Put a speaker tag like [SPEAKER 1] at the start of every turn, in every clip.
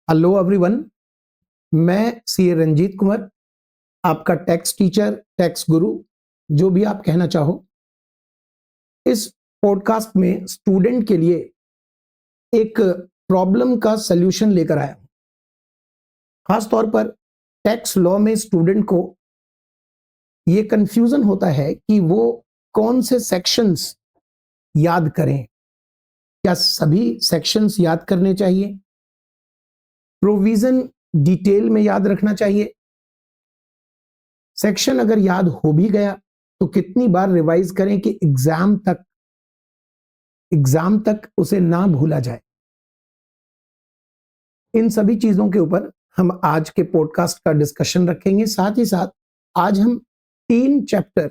[SPEAKER 1] Hello everyone, मैं CA Ranjit Kumar, आपका tax teacher, tax गुरु, जो भी आप कहना चाहो। इस पॉडकास्ट में स्टूडेंट के लिए एक प्रॉब्लम का सल्यूशन लेकर आया हूं। खास तौर पर टैक्स लॉ में स्टूडेंट को ये कंफ्यूजन होता है कि वो कौन से सेक्शंस याद करें। क्या सभी सेक्शंस याद करने चाहिए? प्रोविजन डिटेल में याद रखना चाहिए? सेक्शन अगर याद हो भी गया तो कितनी बार रिवाइज करें कि एग्जाम तक उसे ना भूला जाए। इन सभी चीजों के ऊपर हम आज के पॉडकास्ट का डिस्कशन रखेंगे। साथ ही साथ आज हम 3 chapter,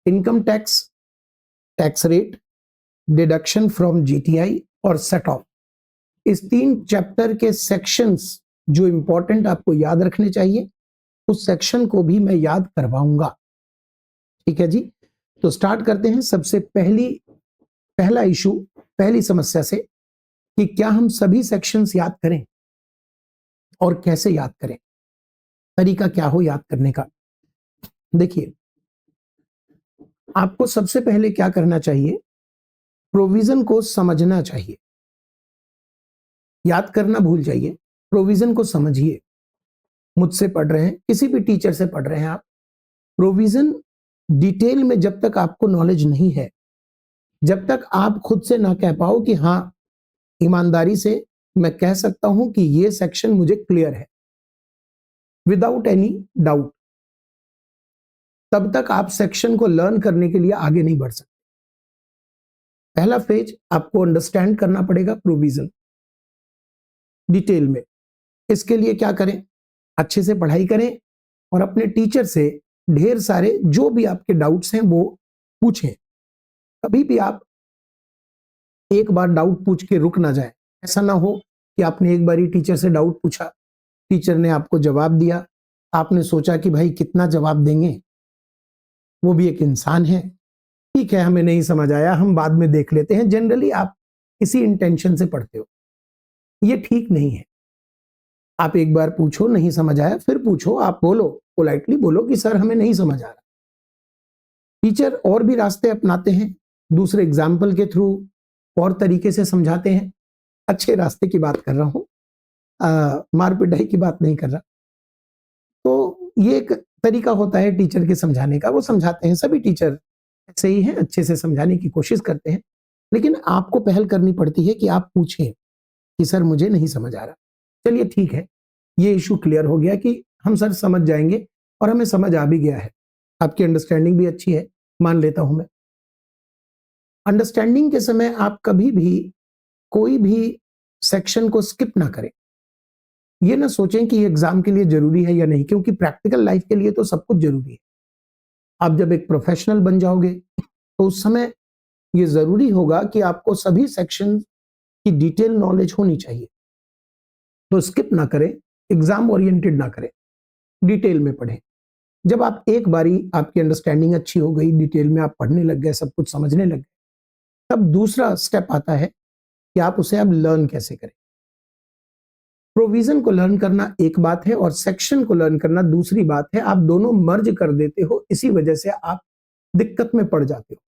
[SPEAKER 1] income tax, tax rate, deduction from GTI और सेट ऑफ, इस 3 चैप्टर के सेक्शंस जो इंपॉर्टेंट आपको याद रखने चाहिए, उस सेक्शन को भी मैं याद करवाऊंगा। ठीक है जी, तो स्टार्ट करते हैं। सबसे पहला इशू, पहली समस्या से कि क्या हम सभी सेक्शंस याद करें और कैसे याद करें, तरीका क्या हो याद करने का। देखिए, आपको सबसे पहले क्या करना चाहिए, प्रोविजन को समझना चाहिए। याद करना भूल जाइए, प्रोविजन को समझिए। मुझसे पढ़ रहे हैं, किसी भी टीचर से पढ़ रहे हैं आप, प्रोविजन डिटेल में जब तक आपको नॉलेज नहीं है, जब तक आप खुद से ना कह पाओ कि हां, ईमानदारी से मैं कह सकता हूं कि ये सेक्शन मुझे क्लियर है विदाउट एनी डाउट, तब तक आप सेक्शन को लर्न करने के लिए आगे नहीं बढ़ सकते। पहला फेज आपको अंडरस्टैंड करना पड़ेगा प्रोविजन डिटेल में। इसके लिए क्या करें, अच्छे से पढ़ाई करें और अपने टीचर से ढेर सारे जो भी आपके डाउट्स हैं वो पूछें। कभी भी आप एक बार डाउट पूछ के रुक ना जाए। ऐसा ना हो कि आपने एक बार ही टीचर से डाउट पूछा, टीचर ने आपको जवाब दिया, आपने सोचा कि भाई कितना जवाब देंगे, वो भी एक इंसान है, ठीक है हमें नहीं समझ आया, हम बाद में देख लेते हैं। जनरली आप इसी इंटेंशन से पढ़ते हो, ये ठीक नहीं है। आप एक बार पूछो, नहीं समझ आया, फिर पूछो, आप बोलो, पोलाइटली बोलो कि सर हमें नहीं समझ आ रहा। टीचर और भी रास्ते अपनाते हैं, दूसरे एग्जाम्पल के थ्रू और तरीके से समझाते हैं। अच्छे रास्ते की बात कर रहा हूं, मार पिटाई की बात नहीं कर रहा। तो ये एक तरीका होता है टीचर के समझाने का, वो समझाते हैं, सभी टीचर ऐसे ही हैं, अच्छे से समझाने की कोशिश करते हैं। लेकिन आपको पहल करनी पड़ती है कि आप पूछें कि सर मुझे नहीं समझ आ रहा। चलिए ठीक है, ये इशू क्लियर हो गया कि हम सर समझ जाएंगे और हमें समझ आ भी गया है, आपकी अंडरस्टैंडिंग भी अच्छी है, मान लेता हूं मैं। अंडरस्टैंडिंग के समय आप कभी भी कोई भी सेक्शन को स्किप ना करें। ये ना सोचें कि एग्जाम के लिए जरूरी है या नहीं, क्योंकि प्रैक्टिकल लाइफ के लिए तो सब कुछ जरूरी है। आप जब एक प्रोफेशनल बन जाओगे तो उस समय ये जरूरी होगा कि आपको सभी सेक्शन की डिटेल नॉलेज होनी चाहिए। तो स्किप ना करें, एग्जाम ओरिएंटेड ना करें, डिटेल में पढ़ें। जब आप एक बारी आपकी अंडरस्टैंडिंग अच्छी हो गई, डिटेल में आप पढ़ने लग गए, सब कुछ समझने लग गए, तब दूसरा स्टेप आता है कि आप उसे अब लर्न कैसे करें। प्रोविजन को लर्न करना एक बात है और सेक्शन को लर्न करना दूसरी बात है। आप दोनों मर्ज कर देते हो, इसी वजह से आप दिक्कत में पड़ जाते हो।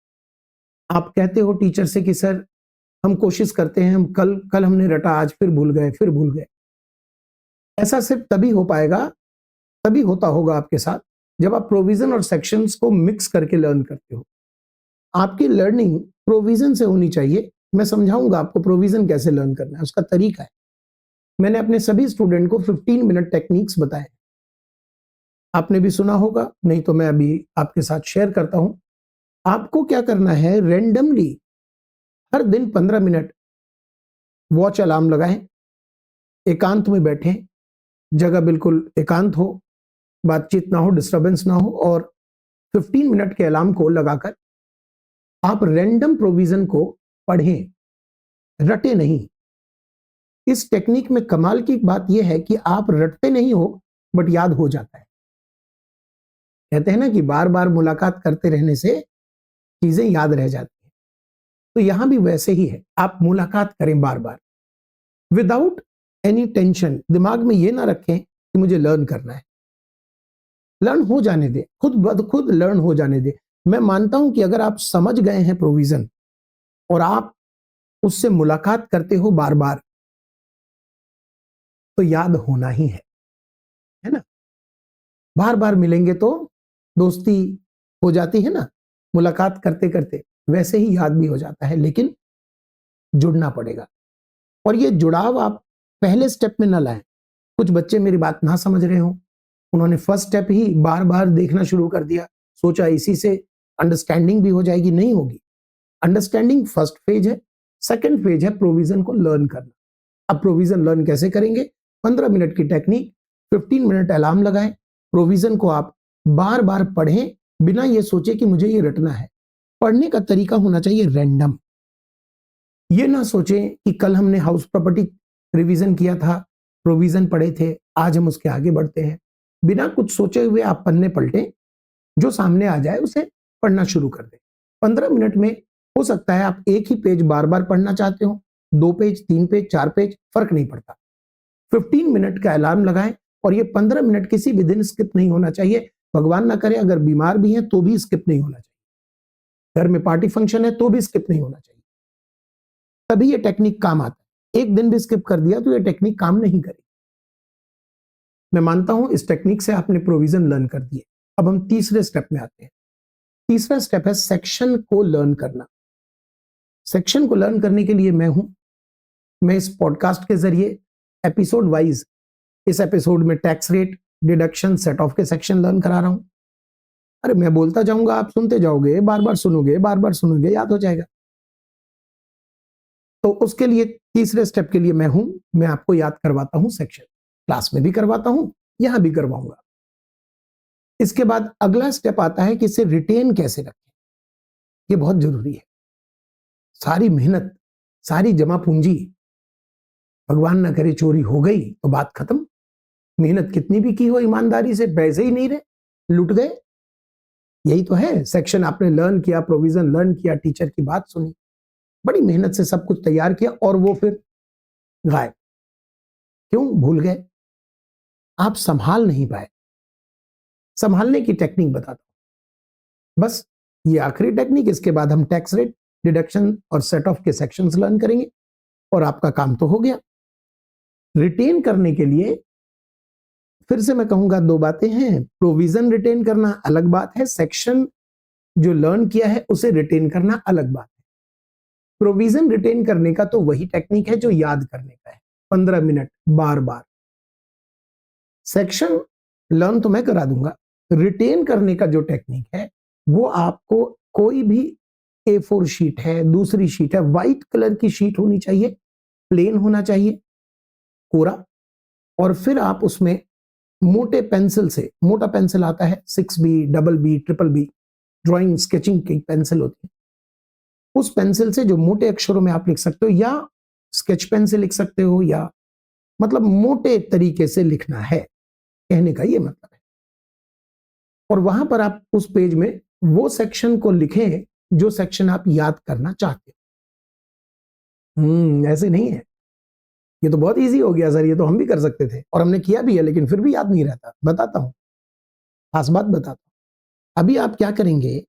[SPEAKER 1] आप कहते हो टीचर से कि सर हम कोशिश करते हैं, हम कल हमने रटा, आज फिर भूल गए। ऐसा सिर्फ तभी हो पाएगा, तभी होता होगा आपके साथ जब आप प्रोविजन और सेक्शंस को मिक्स करके लर्न करते हो। आपकी लर्निंग प्रोविजन से होनी चाहिए। मैं समझाऊंगा आपको प्रोविजन कैसे लर्न करना है, उसका तरीका है। मैंने अपने सभी स्टूडेंट को 15 मिनट टेक्निक्स बताए, आपने भी सुना होगा, नहीं तो मैं अभी आपके साथ शेयर करता हूं। आपको क्या करना है, रेंडमली हर दिन 15 मिनट वॉच अलार्म लगाएं, एकांत में बैठें, जगह बिल्कुल एकांत हो, बातचीत ना हो, डिस्टर्बेंस ना हो, और 15 मिनट के अलार्म को लगाकर आप रैंडम प्रोविजन को पढ़ें, रटे नहीं। इस टेक्निक में कमाल की बात यह है कि आप रटते नहीं हो बट याद हो जाता है। कहते हैं ना कि बार बार मुलाकात करते रहने से चीजें याद रह जाती हैं, तो यहां भी वैसे ही है। आप मुलाकात करें बार बार विदाउट एनी टेंशन, दिमाग में ये ना रखें कि मुझे लर्न करना है। लर्न हो जाने दे, खुद ब खुद लर्न हो जाने दे। मैं मानता हूं कि अगर आप समझ गए हैं प्रोविजन और आप उससे मुलाकात करते हो बार बार, तो याद होना ही है ना? बार बार मिलेंगे तो दोस्ती हो जाती है ना, मुलाकात करते करते, वैसे ही याद भी हो जाता है, लेकिन जुड़ना पड़ेगा। और ये जुड़ाव आप पहले स्टेप में ना लाएं। कुछ बच्चे मेरी बात ना समझ रहे हो, उन्होंने फर्स्ट स्टेप ही बार बार देखना शुरू कर दिया, सोचा इसी से अंडरस्टैंडिंग भी हो जाएगी, नहीं होगी। अंडरस्टैंडिंग फर्स्ट फेज है, सेकंड फेज है प्रोविजन को लर्न करना। अब प्रोविजन लर्न कैसे करेंगे? 15 मिनट की टेक्निक, 15 मिनट अलार्म लगाएं, प्रोविजन को आप बार बार पढ़ें, बिना ये सोचे कि मुझे ये रटना है। पढ़ने का तरीका होना चाहिए रैंडम। ये ना सोचें कि कल हमने हाउस प्रॉपर्टी रिवीजन किया था, प्रोविजन पढ़े थे, आज हम उसके आगे बढ़ते हैं। बिना कुछ सोचे हुए आप पन्ने पलटें, जो सामने आ जाए उसे पढ़ना शुरू कर दें। 15 मिनट में हो सकता है आप एक ही पेज बार बार पढ़ना चाहते हो, 2 पेज, 3 पेज, 4 पेज, फर्क नहीं पड़ता। 15 मिनट का अलार्म लगाएं और ये 15 मिनट किसी भी दिन स्किप नहीं होना चाहिए। भगवान ना करे अगर बीमार भी हैं तो भी स्किप नहीं होना चाहिए, घर में पार्टी फंक्शन है तो भी स्किप नहीं होना चाहिए, तभी ये टेक्निक काम आता है। एक दिन भी स्किप कर दिया तो ये टेक्निक काम नहीं करेगी। मैं मानता हूं इस टेक्निक से आपने प्रोविजन लर्न कर दिए। अब हम तीसरे स्टेप में आते हैं। तीसरा स्टेप है सेक्शन को लर्न करना। सेक्शन को लर्न करने के लिए मैं इस पॉडकास्ट के जरिए एपिसोड वाइज, इस एपिसोड में tax rate, deduction, set of के सेक्शन लर्न करा रहा हूं। अरे मैं बोलता जाऊंगा, आप सुनते जाओगे, बार बार सुनोगे, बार बार सुनोगे, याद हो जाएगा। तो उसके लिए तीसरे स्टेप के लिए मैं आपको याद करवाता हूं सेक्शन, क्लास में भी करवाता हूं, यहां भी करवाऊंगा। इसके बाद अगला स्टेप आता है कि इसे रिटेन कैसे रखें। ये बहुत जरूरी है। सारी मेहनत, सारी जमा पूंजी, भगवान ना करे चोरी हो गई तो बात खत्म। मेहनत कितनी भी की हो ईमानदारी से, पैसे ही नहीं रहे, लुट गए। यही तो है। सेक्शन आपने लर्न किया, प्रोविजन लर्न किया, टीचर की बात सुनी, बड़ी मेहनत से सब कुछ तैयार किया और वो फिर गायब। क्यों? भूल गए, आप संभाल नहीं पाए। संभालने की टेक्निक बताता हूं, बस ये आखिरी टेक्निक। इसके बाद हम टैक्स रेट, डिडक्शन और सेट ऑफ के सेक्शंस लर्न करेंगे और आपका काम तो हो गया। रिटेन करने के लिए फिर से मैं कहूंगा 2 बातें हैं। प्रोविजन रिटेन करना अलग बात है, सेक्शन जो लर्न किया है उसे रिटेन करना अलग बात है। प्रोविजन रिटेन करने का तो वही टेक्निक है जो याद करने का है, 15 मिनट बार बार। सेक्शन लर्न तो मैं करा दूंगा, रिटेन करने का जो टेक्निक है वो आपको कोई भी A4 शीट है, दूसरी शीट है, व्हाइट कलर की शीट होनी चाहिए, प्लेन होना चाहिए, कोरा, और फिर आप उसमें मोटे पेंसिल से, मोटा पेंसिल आता है 6B, double B, triple B, drawing sketching की पेंसिल होती है, उस पेंसिल से जो मोटे अक्षरों में आप लिख सकते हो, या स्केच पेन से लिख सकते हो, या मतलब मोटे तरीके से लिखना है, कहने का ये मतलब है। और वहां पर आप उस पेज में वो सेक्शन को लिखें जो सेक्शन आप याद करना चाहते हो। ऐसे नहीं है, ये तो बहुत इजी हो गया सर, ये तो हम भी कर सकते थे और हमने किया भी है, लेकिन फिर भी याद नहीं रहता। बताता हूं, खास बात बताता हूं। अभी आप क्या करेंगे,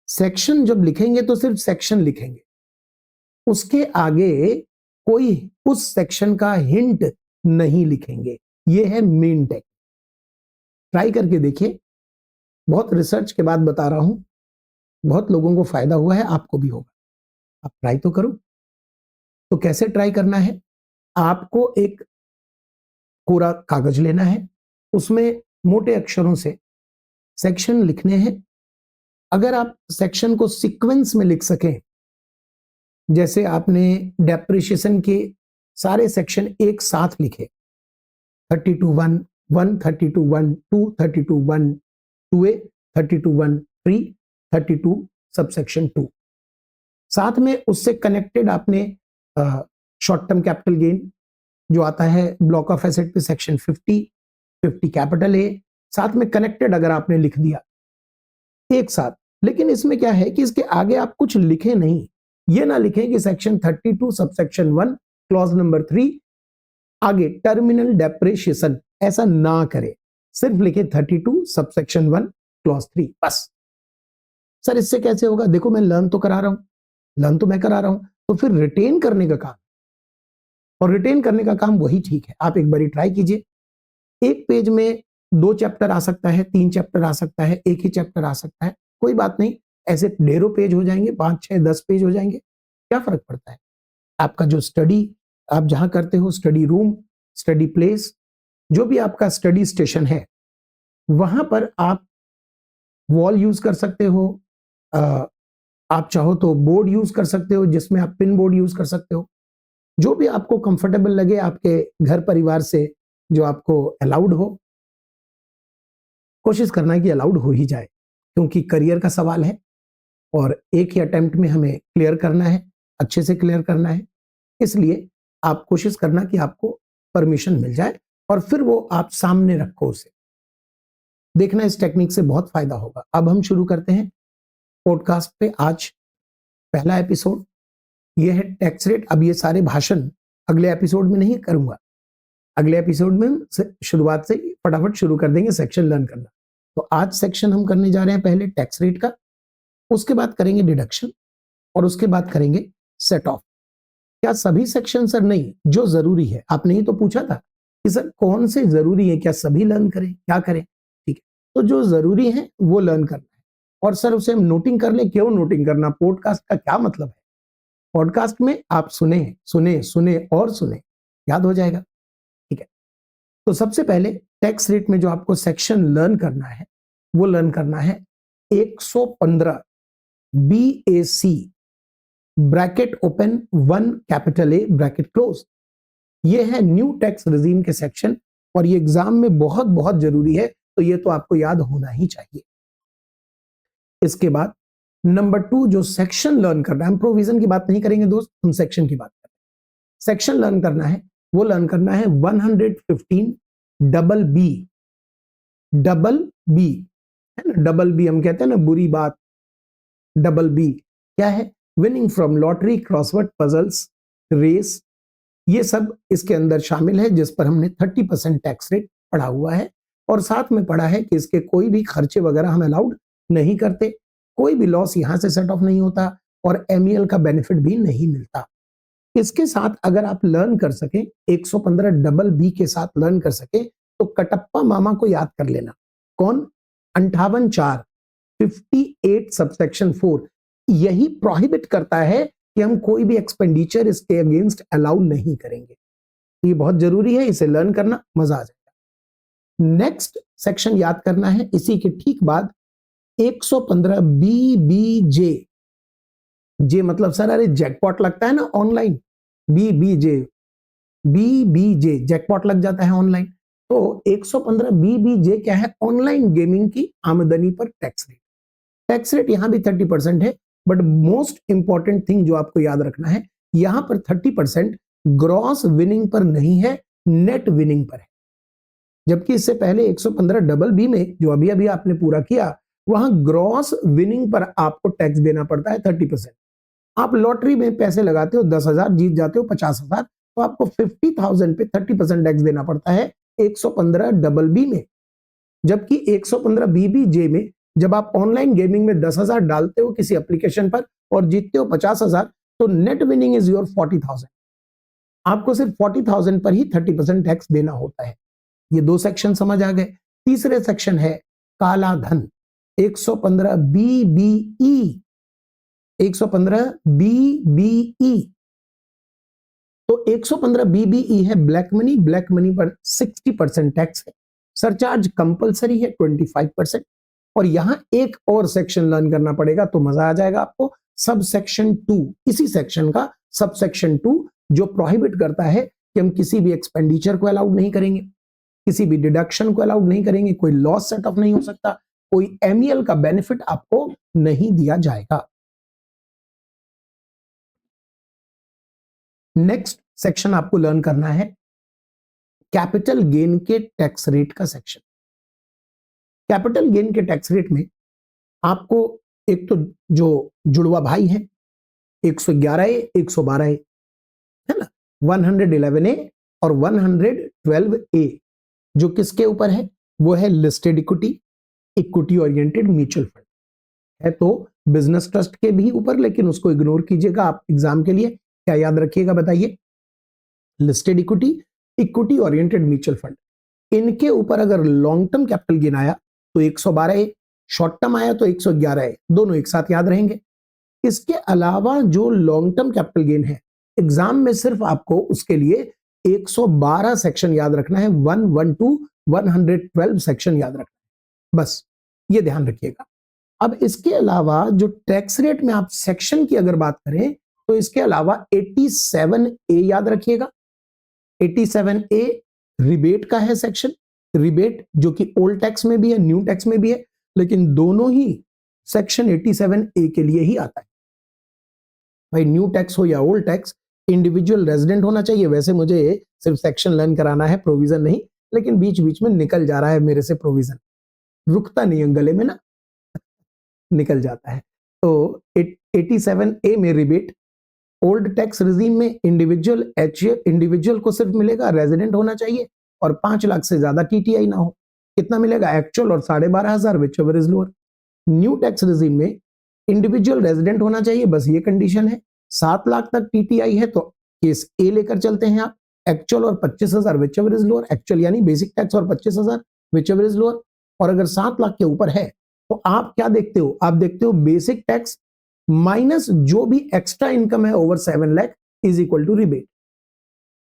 [SPEAKER 1] सेक्शन जब लिखेंगे तो सिर्फ सेक्शन लिखेंगे, उसके आगे कोई उस सेक्शन का हिंट नहीं लिखेंगे। ये है मेन टेक्निक। ट्राई करके देखिए, बहुत रिसर्च के बाद बता रहा हूं, बहुत लोगों को फायदा हुआ है, आपको भी होगा। आप ट्राई तो करो। तो कैसे ट्राई करना है? आपको एक कोरा कागज लेना है, उसमें मोटे अक्षरों से सेक्शन लिखने हैं। अगर आप सेक्शन को सीक्वेंस में लिख सकें, जैसे आपने डेप्रिशिएशन के सारे सेक्शन एक साथ लिखे, 32(1), 1, 32(1), 2, 32(1), 2A, 32(1), 3, 32 सबसेक्शन 2, साथ में उससे कनेक्टेड आपने शॉर्ट टर्म कैपिटल गेन जो आता है ब्लॉक ऑफ एसेट पे सेक्शन 50 कैपिटल ए, साथ में कनेक्टेड अगर आपने लिख दिया एक साथ। लेकिन इसमें क्या है कि इसके आगे आप कुछ लिखे नहीं, ये ना लिखें कि सेक्शन 32 सबसेक्शन 1 क्लॉज नंबर 3 आगे टर्मिनल डेप्रिसिएशन ऐसा ना करें, सिर्फ लिखे 32 सबसेक्शन 1 क्लॉज 3 बस। सर इससे कैसे होगा? देखो मैं लर्न तो करा रहा हूं, लर्न तो मैं करा रहा हूं, तो फिर रिटेन करने का काम, और रिटेन करने का काम वही ठीक है। आप एक बारी ट्राई कीजिए, एक पेज में 2 चैप्टर आ सकता है, 3 चैप्टर आ सकता है, एक ही चैप्टर आ सकता है, कोई बात नहीं, ऐसे ढेरों पेज हो जाएंगे, 5 6 10 पेज हो जाएंगे, क्या फर्क पड़ता है? आपका जो स्टडी आप जहां करते हो, स्टडी रूम, स्टडी प्लेस, जो भी आपका स्टडी स्टेशन है, वहां पर आप वॉल यूज कर सकते हो, आप चाहो तो बोर्ड यूज कर सकते हो, जिसमें आप पिन बोर्ड यूज कर सकते हो, जो भी आपको कंफर्टेबल लगे आपके घर परिवार से, जो आपको अलाउड हो। कोशिश करना है कि अलाउड हो ही जाए, क्योंकि करियर का सवाल है और एक ही अटेम्प्ट में हमें क्लियर करना है, अच्छे से क्लियर करना है, इसलिए आप कोशिश करना कि आपको परमिशन मिल जाए और फिर वो आप सामने रखो उसे। देखना इस टेक्निक से बहुत फायदा होगा। अब हम शुरू करते हैं पॉडकास्ट पे। आज पहला एपिसोड ये है टैक्स रेट। अब ये सारे भाषण अगले एपिसोड में नहीं करूंगा, अगले एपिसोड में हम शुरुआत से फटाफट शुरू कर देंगे सेक्शन लर्न करना। तो आज सेक्शन हम करने जा रहे हैं पहले टैक्स रेट का, उसके बाद करेंगे डिडक्शन और उसके बाद करेंगे सेट ऑफ। क्या सभी सेक्शन? सर नहीं, जो जरूरी है। आपने ही तो पूछा था कि सर कौन से जरूरी है, क्या सभी लर्न करें, क्या करें? ठीक है, तो जो जरूरी है वो लर्न करना है। और सर उसे हम नोटिंग कर लें, क्यों नोटिंग करना? पॉडकास्ट का क्या मतलब है? पॉडकास्ट में आप सुने सुने सुने और सुने, याद हो जाएगा। ठीक है, तो सबसे पहले टैक्स रेट में जो आपको सेक्शन लर्न करना है वो लर्न करना है 115 BAC bracket open 1 capital A bracket close. ये है न्यू टैक्स रिजीम के सेक्शन और ये एग्जाम में बहुत बहुत जरूरी है, तो ये तो आपको याद होना ही चाहिए। इसके बाद नंबर 2 जो सेक्शन लर्न करना है, हम प्रोविजन की बात नहीं करेंगे दोस्त, हम सेक्शन की बात करें। सेक्शन लर्न करना है वो लर्न करना है 115 डबल बी है ना। डबल बी हम कहते हैं ना बुरी बात, डबल बी क्या है? Winning from lottery, crossword puzzles, race, ये सब इसके अंदर शामिल है, जिस पर हमने 30% टैक्स रेट पढ़ा हुआ है और साथ में पढ़ा है कि इसके कोई भी खर्चे वगैरह हम अलाउड नहीं करते, कोई भी लॉस यहां से सेट ऑफ नहीं होता और MEL का बेनिफिट भी नहीं मिलता। इसके साथ अगर आप लर्न कर सके, 115 डबल बी के साथ लर्न कर सके, तो कटप्पा मामा को याद कर लेना। कौन? 58(4) 58 सबसेक्शन 4 यही प्रोहिबिट करता है कि हम कोई भी एक्सपेंडिचर इसके अगेंस्ट अलाउ नहीं करेंगे। ये बहुत जरूरी है, इसे लर्न करना, मजा आ जाएगा। नेक्स्ट सेक्शन याद करना है इसी के ठीक बाद 115 BBJ। जे मतलब सर अरे जैकपॉट लगता है ना ऑनलाइन, बीबीजे जैकपॉट लग जाता है ऑनलाइन। तो 115 BBJ क्या है? ऑनलाइन गेमिंग की आमदनी पर टैक्स रेट। टैक्स रेट यहां भी 30% है, बट मोस्ट इंपॉर्टेंट थिंग जो आपको याद रखना है, यहां पर 30% ग्रॉस विनिंग पर नहीं है, नेट विनिंग पर है। जबकि इससे पहले 115 डबल बी में जो अभी अभी आपने पूरा किया, वहां ग्रॉस विनिंग पर आपको टैक्स देना पड़ता है 30%। आप लॉटरी में पैसे लगाते हो 10,000, जीत जाते हो 50,000, तो आपको 50,000 पे 30% टैक्स देना पड़ता है 115 डबल बी में। जबकि 115 BBJ में जब आप ऑनलाइन गेमिंग में 10,000 डालते हो किसी एप्लीकेशन पर और जीतते हो 50,000, तो नेट विनिंग इज योर 40,000। आपको सिर्फ 40,000 पर ही 30% टैक्स देना होता है। ये 2 सेक्शन समझ आ गए। तीसरे सेक्शन है काला धन, 115 BBE 115 BBE। तो 115 BBE है ब्लैक मनी, ब्लैक मनी पर 60% टैक्स है, सरचार्ज कंपलसरी है 25%। और यहां एक और सेक्शन लर्न करना पड़ेगा तो मजा आ जाएगा आपको, सब सेक्शन 2, इसी सेक्शन का सब सेक्शन 2 जो प्रोहिबिट करता है कि हम किसी भी एक्सपेंडिचर को अलाउड नहीं करेंगे, किसी भी डिडक्शन को अलाउड नहीं करेंगे, कोई लॉस सेट ऑफ नहीं हो सकता, कोई MEL का बेनिफिट आपको नहीं दिया जाएगा। नेक्स्ट सेक्शन आपको लर्न करना है कैपिटल गेन के टैक्स रेट का सेक्शन। कैपिटल गेन के टैक्स रेट में आपको एक तो जो जुड़वा भाई है 111A 112A है ना, 111A और 112A जो किसके ऊपर है, वो है listed equity, equity oriented mutual fund है, तो बिजनेस ट्रस्ट के भी ऊपर, लेकिन उसको इग्नोर कीजिएगा आप एग्जाम के लिए। क्या याद रखिएगा बताइए, listed equity, equity oriented mutual fund, इनके ऊपर अगर लॉन्ग टर्म कैपिटल गेन आया तो 112A, शॉर्ट टर्म आया तो 111A, दोनों एक साथ याद रहेंगे। इसके अलावा जो लॉन्ग टर्म कैपिटल गेन है, एग्जाम में सिर्फ आपको उसके लिए 112 सेक्शन याद रखना है, 112 112 सेक्शन याद रखना है, बस ये ध्यान रखिएगा। अब इसके अलावा जो टैक्स रेट में आप सेक्शन की अगर बात करें तो इसके अलावा 87A याद रखिएगा। 87A रिबेट का है सेक्शन, रिबेट जो कि ओल्ड टैक्स में भी है न्यू टैक्स में भी है, लेकिन दोनों ही सेक्शन 87A के लिए ही आता है। भाई न्यू टैक्स हो या ओल्ड टैक्स, इंडिविजुअल रेजिडेंट होना चाहिए। वैसे मुझे सिर्फ सेक्शन लर्न कराना है, प्रोविजन नहीं, लेकिन बीच बीच में निकल जा रहा है मेरे से प्रोविजन, रुकता नहीं है गले में ना, निकल जाता है। तो 87A में रिबेट, ओल्ड टैक्स रिजीम में इंडिविजुअल को सिर्फ मिलेगा रेजिडेंट होना चाहिए और 5 लाख से ज्यादा टीटीआई ना हो। कितना मिलेगा, एक्चुअल और 12,500 whichever is lower. New tax regime में इंडिविजुअल रेजिडेंट होना चाहिए, बस ये कंडीशन है। 7 लाख तक टीटीआई है तो केस ए लेकर चलते हैं आप, एक्चुअल और 25,000 व्हिचएवर इज लोअर, एक्चुअल यानी बेसिक टैक्स और 25,000 व्हिचएवर इज लोअर। और अगर 7 लाख के ऊपर है तो आप क्या देखते हो, आप देखते हो बेसिक टैक्स माइनस जो भी एक्स्ट्रा इनकम है over 7 lakh is equal to rebate.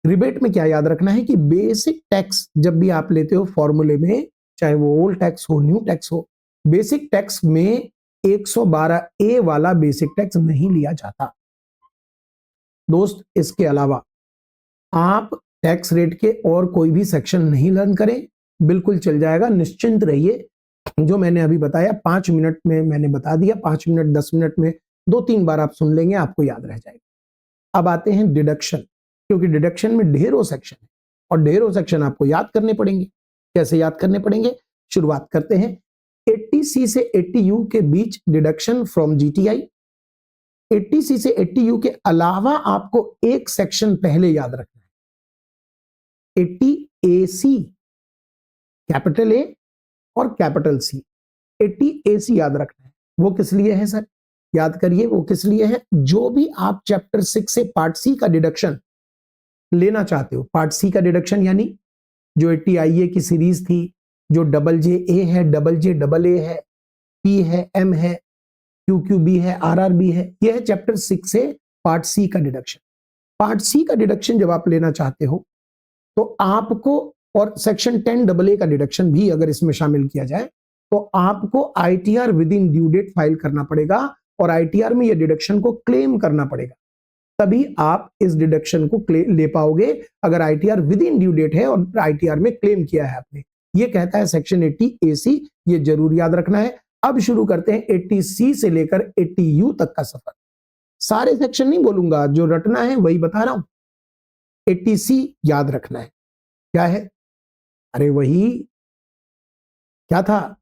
[SPEAKER 1] Rebate में क्या याद रखना है कि बेसिक टैक्स जब भी आप लेते हो फॉर्मूले में, चाहे वो ओल्ड टैक्स हो न्यू टैक्स हो, बेसिक टैक्स में 112A वाला बेसिक टैक्स नहीं लिया जाता दोस्त। इसके अलावा आप टैक्स रेट के और कोई भी सेक्शन नहीं लर्न करें, बिल्कुल चल जाएगा, निश्चिंत रहिए। जो मैंने अभी बताया 5 मिनट में मैंने बता दिया, 5 मिनट 10 मिनट में 2-3 बार आप सुन लेंगे, आपको याद रह जाएगा। अब आते हैं डिडक्शन, क्योंकि डिडक्शन में ढेरों सेक्शन है और ढेरों सेक्शन आपको याद करने पड़ेंगे। कैसे याद करने पड़ेंगे, शुरुआत करते हैं 80C से 80U के बीच डिडक्शन फ्रॉम जीटीआई। 80C से 80U के अलावा आपको एक सेक्शन पहले याद रखना है, 80AC, कैपिटल ए और कैपिटल सी। 80AC याद रखना है। वो किस लिए है सर, याद करिए वो किस लिए है, जो भी आप चैप्टर 6 से पार्ट सी का डिडक्शन लेना चाहते हो, पार्ट सी का डिडक्शन यानी जो 80IA की सीरीज थी, जो AA है, AA है, P है, M है, QQB है, RRB है, यह है चैप्टर 6 से पार्ट सी का डिडक्शन। पार्ट सी का डिडक्शन जब आप लेना चाहते हो तो आपको, और सेक्शन 10AA का डिडक्शन भी अगर इसमें शामिल किया जाए तो आपको ITR within due date file करना पड़ेगा और ITR में यह डिडक्शन को क्लेम करना पड़ेगा, तभी आप इस डिडक्शन को ले पाओगे। अगर ITR within due date है और ITR में क्लेम किया है आपने, ये कहता है सेक्शन 80AC, ये जरूर याद रखना है। अब शुरू करते हैं 80C से लेकर 80U तक का सफर। सारे सेक्शन नहीं बोलूंगा, जो रटना है वही बता रहा हूं। 80C याद रखना है, क्या है, अरे वही क्या था,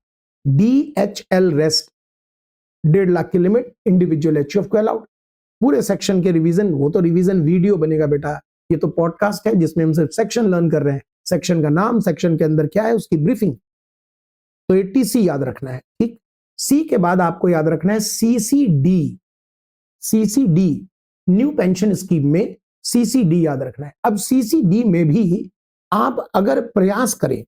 [SPEAKER 1] DHL रेस्ट, 1.5 लाख की लिमिट, इंडिविजुअल HUF को अलाउड। पूरे सेक्शन के रिवीजन, वो तो रिवीजन वीडियो बनेगा बेटा, ये तो पॉडकास्ट है जिसमें हम सिर्फ सेक्शन लर्न कर रहे हैं, सेक्शन का नाम, सेक्शन के अंदर क्या है, उसकी ब्रीफिंग। तो 80C याद रखना है, ठीक। सी के बाद आपको याद रखना है CCD, CCD new pension scheme में CCD याद रखना है। अब CCD में भी आप अगर प्रयास करें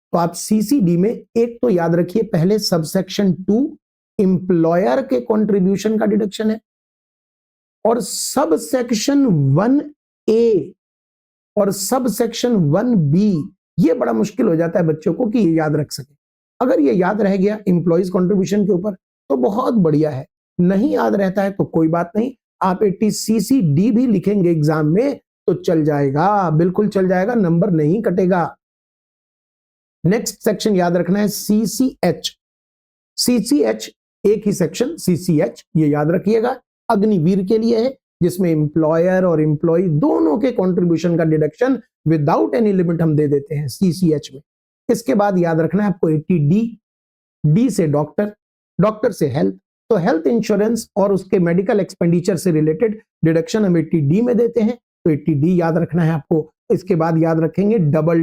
[SPEAKER 1] तो आप CCD में एक तो याद रखिए, पहले सबसेक्शन 2 इंप्लॉयर के कंट्रीब्यूशन का डिडक्शन है, और सबसेक्शन 1A और सबसेक्शन 1B, ये बड़ा मुश्किल हो जाता है बच्चों को कि ये याद रख सके। अगर ये याद रह गया इंप्लॉइज कंट्रीब्यूशन के ऊपर तो बहुत बढ़िया है, नहीं याद रहता है तो कोई बात नहीं, आप 80CCD भी लिखेंगे एग्जाम में तो चल जाएगा, बिल्कुल चल जाएगा, नंबर नहीं कटेगा। नेक्स्ट सेक्शन याद रखना है CCH। CCH एक ही सेक्शन CCH, ये याद रखिएगा, अग्निवीर के लिए है, जिसमें इंप्लॉयर और एम्प्लॉय दोनों के कंट्रीब्यूशन का डिडक्शन विदाउट एनी लिमिट हम दे देते हैं CCH में। इसके बाद याद रखना है आपको 80D, D से डॉक्टर, डॉक्टर से हेल्थ, तो हेल्थ इंश्योरेंस और उसके मेडिकल एक्सपेंडिचर से रिलेटेड डिडक्शन हम 80D में देते हैं। तो 80D याद रखना है आपको। इसके बाद याद रखेंगे डबल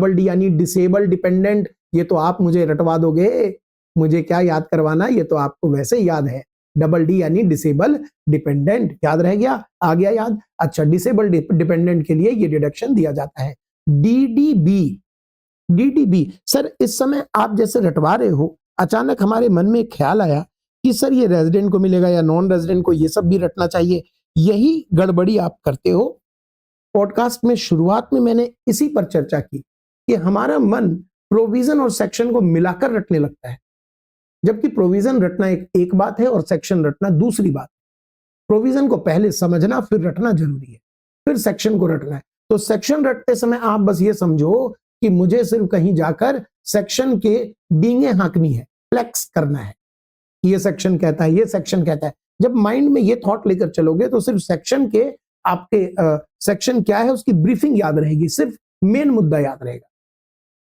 [SPEAKER 1] डी यानी डिसेबल डिपेंडेंट। ये तो आप मुझे रटवा दोगे, मुझे क्या याद करवाना, ये तो आपको वैसे ही याद है। डबल डी यानी डिसेबल डिपेंडेंट, याद रह गया, आ गया याद। अच्छा, डिसेबल डिपेंडेंट के लिए ये डिडक्शन दिया जाता है। डीडीबी सर, इस समय आप जैसे रटवा रहे हो, अचानक हमारे मन में ख्याल आया कि सर ये रेजिडेंट को मिलेगा या नॉन रेजिडेंट को, ये सब भी रटना चाहिए। यही गड़बड़ी आप करते हो। पॉडकास्ट में शुरुआत में मैंने इसी पर चर्चा की कि हमारा मन प्रोविजन और सेक्शन को मिलाकर रटने लगता है, जबकि प्रोविजन रटना एक बात है और सेक्शन रटना दूसरी बात। प्रोविजन को पहले समझना फिर रटना जरूरी है, फिर सेक्शन को रटना है। तो सेक्शन रटते समय आप बस ये समझो कि मुझे सिर्फ कहीं जाकर सेक्शन के डींगे हाँकनी है, फ्लेक्स करना है, ये सेक्शन कहता है, ये सेक्शन कहता है। जब माइंड में ये थॉट लेकर चलोगे तो सिर्फ सेक्शन के आपके सेक्शन क्या है उसकी ब्रीफिंग याद रहेगी, सिर्फ मेन मुद्दा याद रहेगा।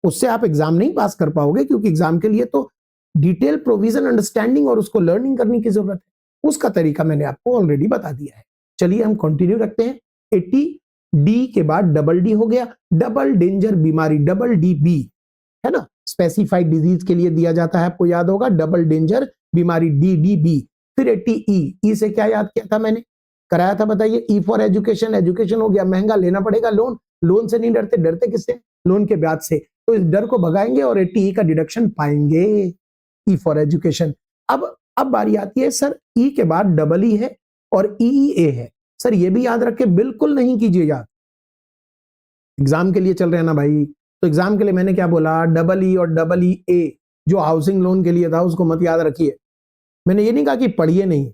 [SPEAKER 1] उससे आप एग्जाम नहीं पास कर पाओगे, क्योंकि एग्जाम के लिए तो डिटेल प्रोविजन अंडरस्टैंडिंग और उसको लर्निंग करने की जरूरत है। उसका तरीका मैंने आपको ऑलरेडी बता दिया है। चलिए हम कंटिन्यू रखते हैं। 80D के बाद डबल डी हो गया, डबल डेंजर बीमारी, डबल DB है ना, स्पेसिफाइड डिजीज के लिए दिया जाता है, आपको याद होगा, डबल डेंजर बीमारी DDB। फिर 80E से क्या याद किया था मैंने, कराया था, बताइए। E फॉर एजुकेशन, एजुकेशन हो गया, महंगा लेना पड़ेगा लोन, लोन से नहीं डरते, डरते किससे, लोन के ब्याज से। तो इस डर को भगाएंगे और 80E का डिडक्शन पाएंगे, E फॉर एजुकेशन। अब बारी आती है सर, E के बाद डबल E है और EEA है। सर ये भी याद रख के बिल्कुल नहीं कीजिए याद, एग्जाम के लिए चल रहे हैं ना भाई, तो एग्जाम के लिए मैंने क्या बोला, डबल E और डबल EA जो हाउसिंग लोन के लिए था उसको मत याद रखिए। मैंने ये नहीं कहा कि पढ़िए नहीं,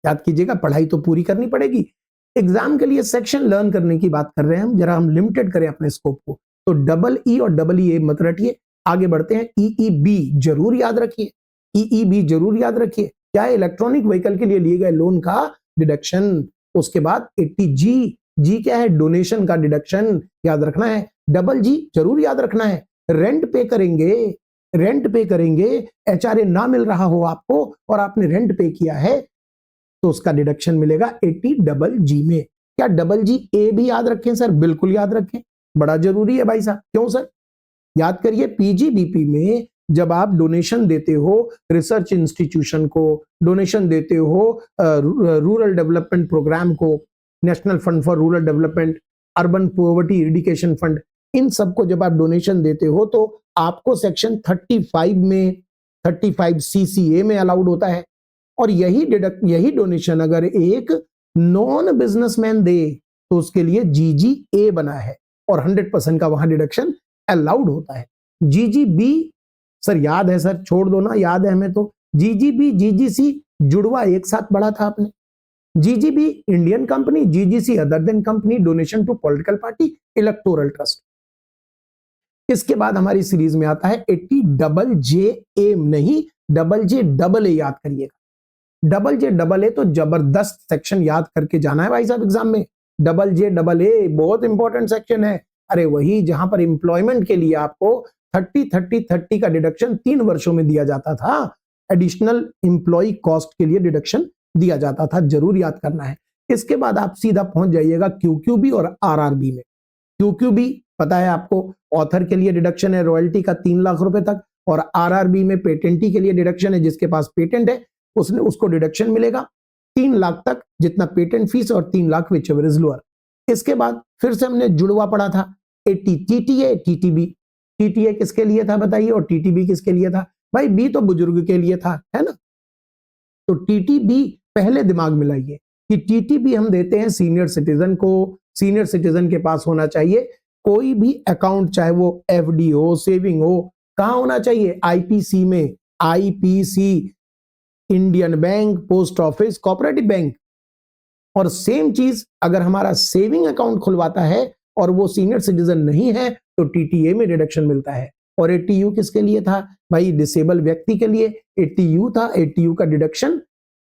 [SPEAKER 1] याद कीजिएगा, पढ़ाई तो पूरी करनी पड़ेगी। एग्जाम के लिए सेक्शन लर्न करने की बात कर रहे हैं हम, जरा हम लिमिटेड करें अपने स्कोप को। तो डबल E और डबल EA मत रटिए, आगे बढ़ते हैं। EEB जरूर याद रखिए, EEB जरूर याद रखिए, क्या है, इलेक्ट्रॉनिक व्हीकल के लिए लिए गए लोन का डिडक्शन। उसके बाद 80G, जी क्या है, डोनेशन का डिडक्शन, याद रखना है। डबल G जरूर याद रखना है, रेंट पे करेंगे, रेंट पे करेंगे, HRA ना मिल रहा हो आपको और आपने रेंट पे किया है तो उसका डिडक्शन मिलेगा 80G में। क्या डबल GA भी याद रखें सर, बिल्कुल याद रखें, बड़ा जरूरी है भाई साहब। क्यों सर, याद करिए, PGBP में जब आप डोनेशन देते हो रिसर्च इंस्टीट्यूशन को, डोनेशन देते हो रूरल डेवलपमेंट प्रोग्राम को, national fund for rural development, urban poverty eradication fund, इन सबको जब आप डोनेशन देते हो तो आपको सेक्शन 35 में, 35 CCA में अलाउड होता है। और यही डोनेशन अगर एक नॉन बिजनेसमैन दे तो उसके लिए GGA बना है और 100% का वहां डिडक्शन अलाउड होता है। GGB सर याद है सर, छोड़ दो ना, याद है हमें तो। GGB GGC जुड़वा एक साथ पढ़ा था आपने। GGB Indian company, GGC other than company, donation to political party, electoral trust. इसके बाद हमारी सीरीज में आता है 80JA, नहीं JA याद करिएगा। JA तो जबरदस्त सेक्शन याद करके जाना है भाई साहब एग्जाम में। JA बहुत इंपॉर्टेंट सेक्शन है। अरे वही जहां पर एम्प्लॉयमेंट के लिए आपको 30 का डिडक्शन 3 वर्षों में दिया जाता था, एडिशनल एम्प्लॉय कॉस्ट के लिए डिडक्शन दिया जाता था, जरूर याद करना है। इसके बाद आप सीधा पहुंच जाइएगा QQB और RRB में। QQB पता है आपको, ऑथर के लिए डिडक्शन है रॉयल्टी का 3 लाख रुपए तक, और RRB में पेटेंटी के लिए डिडक्शन है, जिसके पास पेटेंट है उसको डिडक्शन मिलेगा 3 लाख तक, जितना पेटेंट फीस, और 3 लाख व्हिचएवर इज लोअर। इसके बाद फिर से हमने जुड़वा पढ़ा था 80 TTA TTB। TTA किसके लिए था बताइए, और TTB किसके लिए था भाई, B तो बुजुर्ग के लिए था, है ना। तो TTB पहले दिमाग में लाइए कि TTB हम देते हैं सीनियर सिटीजन को। सीनियर सिटीजन के पास होना चाहिए कोई भी अकाउंट, चाहे वो FD हो, सेविंग हो, कहां होना चाहिए, IPC में, IPC, Indian bank, post office, cooperative bank. और सेम चीज अगर हमारा सेविंग अकाउंट खुलवाता है और वो सीनियर सिटीजन नहीं है तो TTA में डिडक्शन मिलता है। और 80U किसके लिए था भाई, डिसेबल व्यक्ति के लिए 80U था। 80U का डिडक्शन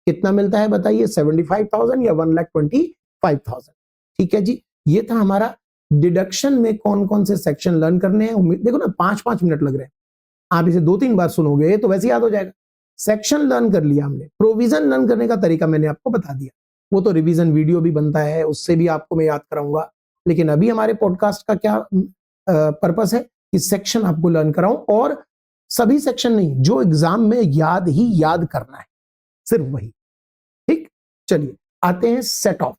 [SPEAKER 1] कितना मिलता है बताइए, 75,000 या 1,25,000। ठीक है जी, ये था हमारा डिडक्शन में कौन कौन से सेक्शन लर्न करने हैं। देखो ना 5-5 मिनट लग रहे हैं, आप इसे 2-3 बार सुनोगे तो वैसे याद हो जाएगा। सेक्शन लर्न कर लिया हमने, प्रोविजन लर्न करने का तरीका मैंने आपको बता दिया। वो तो रिवीजन वीडियो भी बनता है, उससे भी आपको मैं याद कराऊंगा। लेकिन अभी हमारे पॉडकास्ट का क्या पर्पस है कि सेक्शन आपको लर्न कराऊं, और सभी सेक्शन नहीं, जो एग्जाम में याद ही याद करना है, सिर्फ वही। ठीक, चलिए आते हैं सेट ऑफ।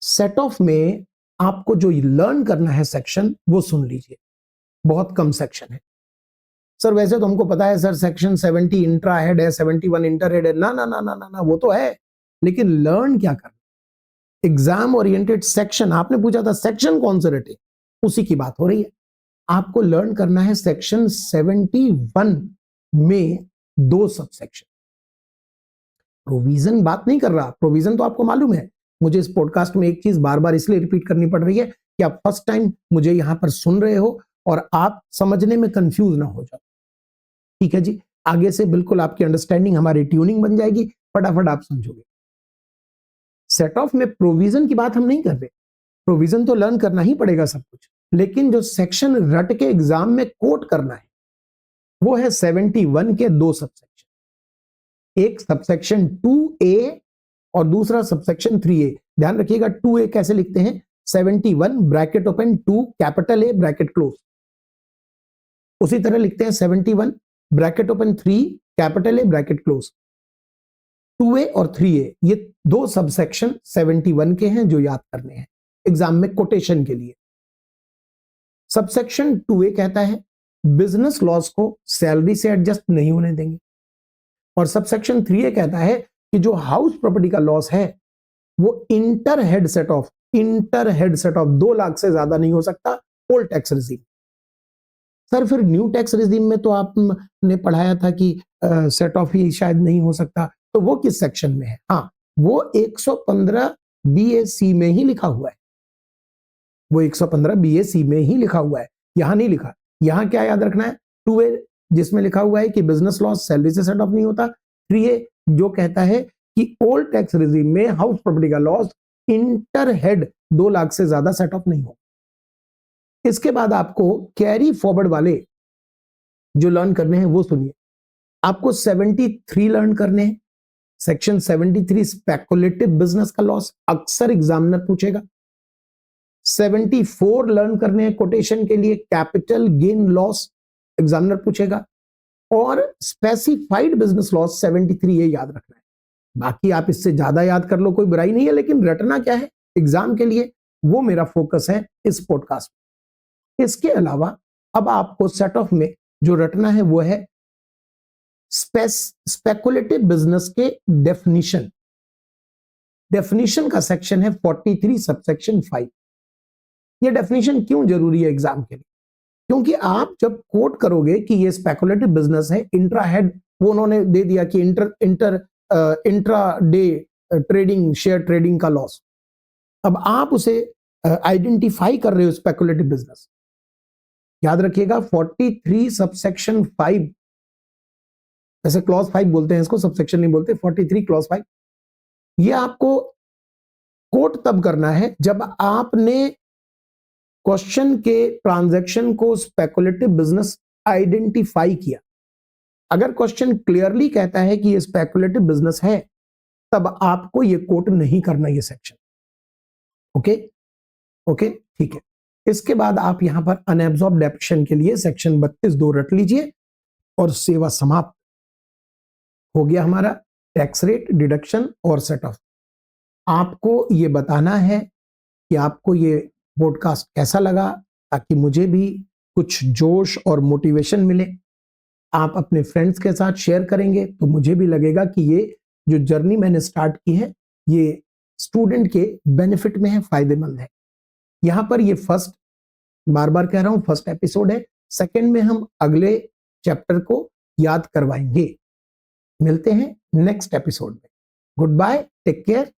[SPEAKER 1] सेट ऑफ में आपको जो लर्न करना है सेक्शन, वो सुन लीजिए। बहुत कम सेक्शन है सर, वैसे तो हमको पता है सर सेक्शन 70 इंट्रा हेड है, 71 इंटर हेड है। ना ना ना ना ना ना, वो तो है, लेकिन लर्न क्या करना? एग्जाम ओरिएंटेड सेक्शन, आपने पूछा था सेक्शन कौन से रटे, उसी की बात हो रही है। आपको लर्न करना है सेक्शन 71 में 2 सब सेक्शन। प्रोविजन बात नहीं कर रहा, प्रोविजन तो आपको मालूम है। मुझे इस पॉडकास्ट में एक चीज बार बार इसलिए रिपीट करनी पड़ रही है कि आप फर्स्ट टाइम मुझे यहां पर सुन रहे हो और आप समझने में कंफ्यूज ना हो जाओ। ठीक है जी, आगे से बिल्कुल आपकी अंडरस्टैंडिंग हमारी ट्यूनिंग बन जाएगी, फटाफट आप समझोगे। सेट ऑफ में प्रोविजन की बात हम नहीं कर रहे, प्रोविजन तो लर्न करना ही पड़ेगा सब कुछ, लेकिन जो सेक्शन रट के एग्जाम में कोट करना है वो है 71 के 2 सबसेक्शन, एक सबसेक्शन 2A और दूसरा सबसेक्शन 3A। ध्यान रखिएगा 2A कैसे लिखते हैं, 71 bracket open 2 capital A bracket close. उसी तरह लिखते हैं 71 bracket open 3 capital A bracket close. 2A और 3A ये 2 सबसेक्शन 71 के हैं जो याद करने हैं एग्जाम में कोटेशन के लिए। सबसेक्शन 2A कहता है बिजनेस लॉस को सैलरी से एडजस्ट नहीं होने देंगे, और सबसेक्शन 3A कहता है कि जो हाउस प्रॉपर्टी का लॉस है वो inter head set of 2 lakh से ज्यादा नहीं हो सकता, ओल्ड टैक्स रिजीम। सर फिर न्यू टैक्स रिजीम में तो आपने पढ़ाया था कि सेट ऑफ ही शायद नहीं हो सकता, तो वो किस सेक्शन में है? हाँ, वो 115 BAC में ही लिखा हुआ है, वो 115 BAC में ही लिखा हुआ है, यहां नहीं लिखा। यहां क्या याद रखना है, 2A जिसमें लिखा हुआ है कि बिजनेस लॉस सैलरी से सेट ऑफ नहीं होता, 3A जो कहता है कि ओल्ड टैक्स रिजीम में हाउस प्रॉपर्टी का लॉस इंटर हेड 2 लाख से ज्यादा सेट ऑफ नहीं हो। इसके बाद आपको कैरी फॉरवर्ड वाले जो लर्न करने हैं वो सुनिए। आपको 73 लर्न करने हैं, सेक्शन 73 स्पेकुलेटिव बिजनेस का लॉस, अक्सर एग्जामिनर पूछेगा। 74 लर्न करने हैं कोटेशन के लिए, कैपिटल गेन लॉस, एग्जामिनर पूछेगा। और स्पेसिफाइड बिजनेस लॉस 73 ये याद रखना है। बाकी आप इससे ज्यादा याद कर लो, कोई बुराई नहीं है, लेकिन रटना क्या है एग्जाम के लिए, वो मेरा फोकस है इस पॉडकास्ट में। इसके अलावा अब आपको सेट ऑफ में जो रटना है वो है स्पेकुलेटिव बिजनेस के डेफिनेशन। डेफिनेशन का सेक्शन है 43 सबसेक्शन 5। ये डेफिनेशन क्यों जरूरी है एग्जाम के लिए? क्योंकि आप जब कोट करोगे कि ये स्पेकुलेटिव बिजनेस है, इंट्रा हेड वो उन्होंने दे दिया कि intra day trading, share trading का लॉस, अब आप उसे आइडेंटिफाई कर रहे हो स्पेकुलेटिव बिजनेस। याद रखिएगा 43 सबसेक्शन 5, जैसे क्लॉज 5 बोलते हैं इसको, सबसेक्शन नहीं बोलते, 43 क्लॉज 5। ये आपको कोट तब करना है जब आपने क्वेश्चन के ट्रांजैक्शन को स्पेकुलेटिव बिजनेस आइडेंटिफाई किया। अगर क्वेश्चन क्लियरली कहता है कि ये स्पेकुलेटिव बिजनेस है, तब आपको ये कोट नहीं करना ये सेक्शन। ओके ओके, ठीक है। इसके बाद आप यहां पर अनएब्सॉर्ब डेप्शन के लिए सेक्शन 32(2) रट लीजिए और सेवा समाप्त हो गया हमारा टैक्स रेट, डिडक्शन और सेट ऑफ। आपको ये बताना है कि आपको ये पॉडकास्ट कैसा लगा, ताकि मुझे भी कुछ जोश और मोटिवेशन मिले। आप अपने फ्रेंड्स के साथ शेयर करेंगे तो मुझे भी लगेगा कि ये जो जर्नी मैंने स्टार्ट की है ये स्टूडेंट के बेनिफिट में है, फायदेमंद है। यहां पर ये फर्स्ट, बार बार कह रहा हूं, फर्स्ट एपिसोड है। सेकंड में हम अगले चैप्टर को याद करवाएंगे। मिलते हैं नेक्स्ट एपिसोड में। Goodbye, take care.